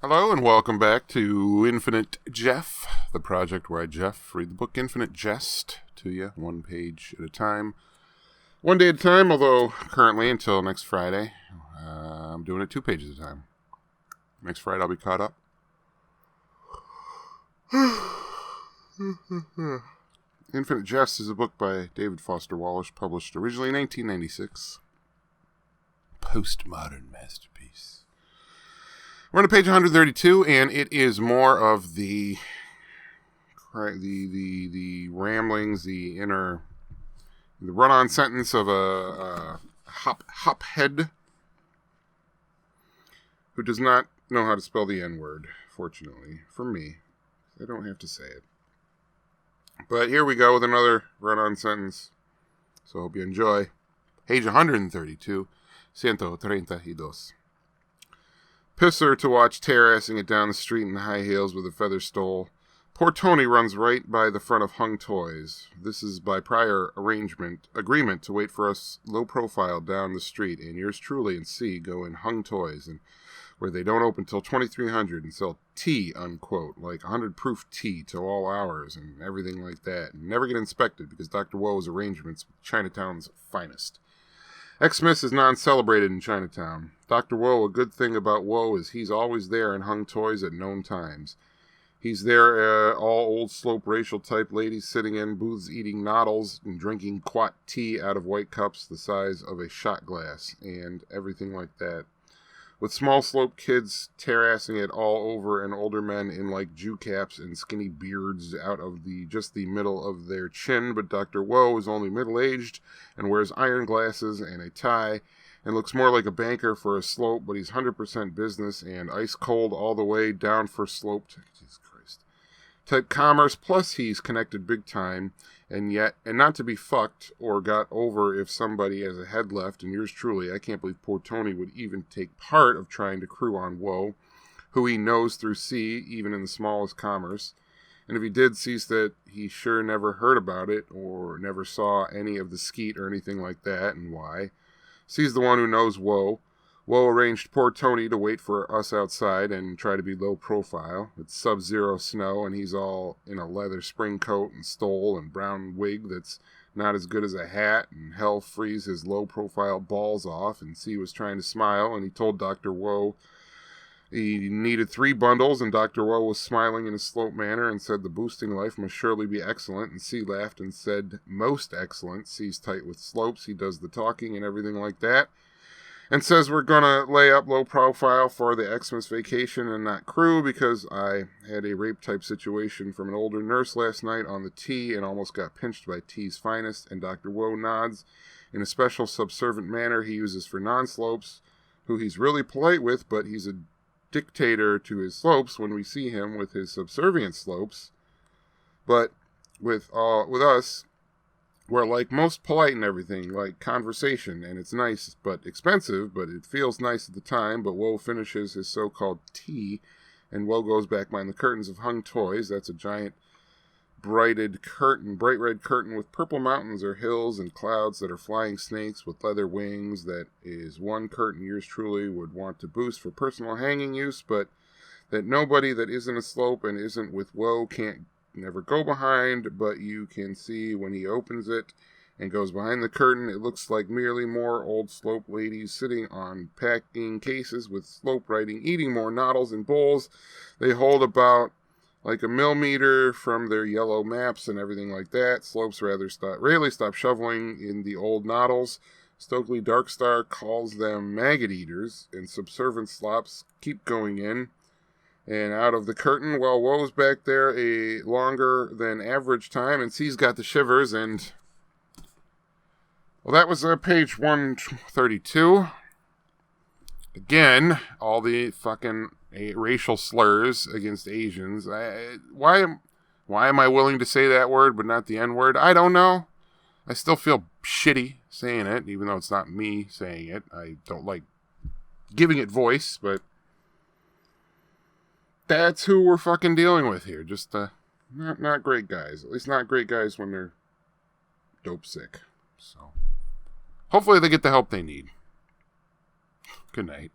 Hello and welcome back to Infinite Jeff, the project where I, Jeff, read the book Infinite Jest to you, one page at a time. One day at a time, although currently until next Friday, I'm doing it 2 pages at a time. Next Friday I'll be caught up. Infinite Jest is a book by David Foster Wallace, published originally in 1996. Postmodern masterpiece. We're on page 132, and it is more of the ramblings, the run-on sentence of a hophead who does not know how to spell the N-word, fortunately, for me. I don't have to say it. But here we go with another run-on sentence, so I hope you enjoy. Page 132, 132. Pisser to watch terracing it down the street in high heels with a feather stole. Poor Tony runs right by the front of Hung Toys. This is by prior agreement to wait for us low profile down the street, and yours truly and C go in Hung Toys, and where they don't open till 2300 and sell tea, unquote, like 100 proof tea till all hours and everything like that, and never get inspected because Dr. Woe's arrangements with Chinatown's finest. Xmas is non-celebrated in Chinatown. Dr. Woe, a good thing about Woe is he's always there in Hung Toys at known times. He's there, all old slope racial type ladies sitting in booths eating noddles and drinking quat tea out of white cups the size of a shot glass and everything like that. With small slope kids terracing it all over and older men in like Jew caps and skinny beards out of just the middle of their chin, but Dr. Woe is only middle-aged and wears iron glasses and a tie and looks more like a banker for a slope, but he's 100% business and ice cold all the way down for sloped. Jesus Christ. Type commerce, plus he's connected big time, and not to be fucked or got over if somebody has a head left, and yours truly, I can't believe poor Tony would even take part of trying to crew on Woe, who he knows through C, even in the smallest commerce, and if he did, sees that he sure never heard about it, or never saw any of the skeet or anything like that, and why. C's the one who knows Woe. Woe arranged poor Tony to wait for us outside and try to be low profile. It's sub-zero snow, and he's all in a leather spring coat and stole and brown wig that's not as good as a hat, and hell freeze his low-profile balls off, and C was trying to smile, and he told Dr. Woe he needed 3 bundles, and Dr. Woe was smiling in a slope manner and said the boosting life must surely be excellent, and C laughed and said most excellent. C's tight with slopes, he does the talking and everything like that. And says we're going to lay up low profile for the Xmas vacation and not crew because I had a rape-type situation from an older nurse last night on the T and almost got pinched by T's finest, and Dr. Woe nods in a special subservient manner he uses for non-slopes, who he's really polite with, but he's a dictator to his slopes when we see him with his subservient slopes. But with us, we're like most polite and everything, like conversation, and it's nice but expensive, but it feels nice at the time. But Woe finishes his so-called tea, and Woe goes back behind the curtains of Hung Toys. That's a giant bright red curtain with purple mountains or hills and clouds that are flying snakes with leather wings. That is one curtain yours truly would want to boost for personal hanging use, but that nobody that isn't a slope and isn't with Woe can't never go behind, but you can see when he opens it and goes behind the curtain, it looks like merely more old slope ladies sitting on packing cases with slope writing, eating more noddles and bowls. They hold about like a millimeter from their yellow maps and everything like that. Slopes rarely stop shoveling in the old noddles. Stokely Darkstar calls them maggot eaters, and subservient slops keep going in and out of the curtain while Woe's back there a longer than average time, and C's got the shivers. And well, that was page 132. Again, all the fucking racial slurs against Asians. Why am I willing to say that word but not the N-word? I don't know. I still feel shitty saying it, even though it's not me saying it. I don't like giving it voice, but that's who we're fucking dealing with here. Just not great guys. At least not great guys when they're dope sick. So hopefully they get the help they need. Good night.